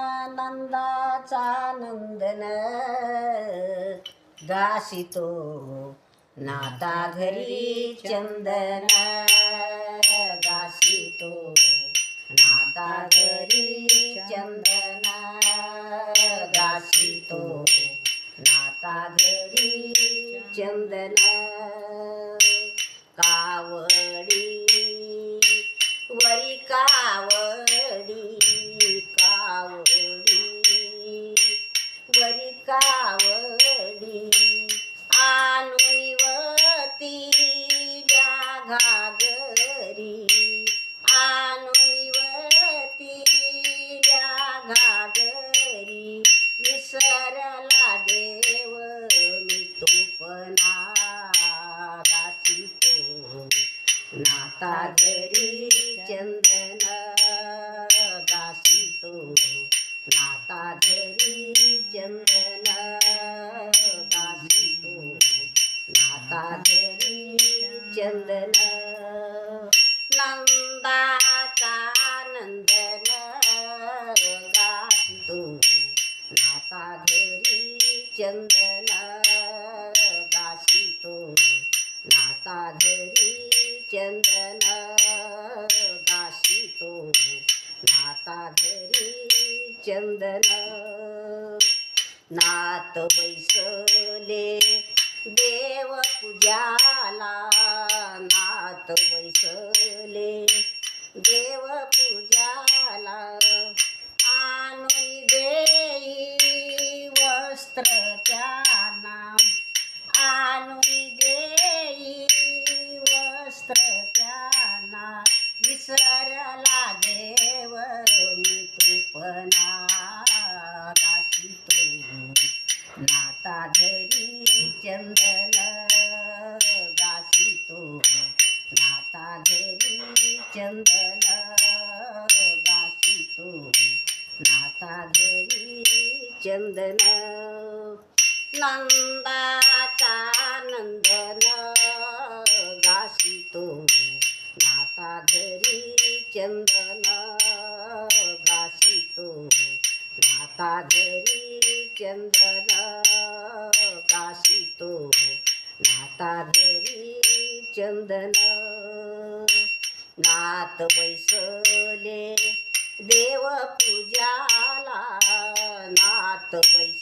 आनंदाचा नंदन गासितो नाता घरी चंदन गासितो नाता घरी चंदन गासितो नाता घरी चंदन कावडी वरी कावडी कावडी वरी कावडी आणुनिवतील्या घागरी आणुनिवतील्या घागरी विसरला देव मी तूपना गासितो नाता घरी चंदन गासितो नाता घरी चंदन गासितो नाता घरी चंदन नंदाचा नंदन गासितो नाता घरी चंदन गासितो नाता घरी चंदन गासितो नाता घरी चंदन नात बैसले देव पूजाला नात बैसले देव पूजाला आणून देई वस्त्र त्यांना आणून देई वस्त्र त्यांना विसरला देव मी तूपना गासितो नाता घरी चंदन गासितो नाता घरी चंदन गासितो नाता घरी चंदन नंदाचा नंदन गासितो नाता घरी चंदन गासितो नाता घरी चंदन गासितो नाता घरी चंदन नात बैसले देव पूजाला नात बैसले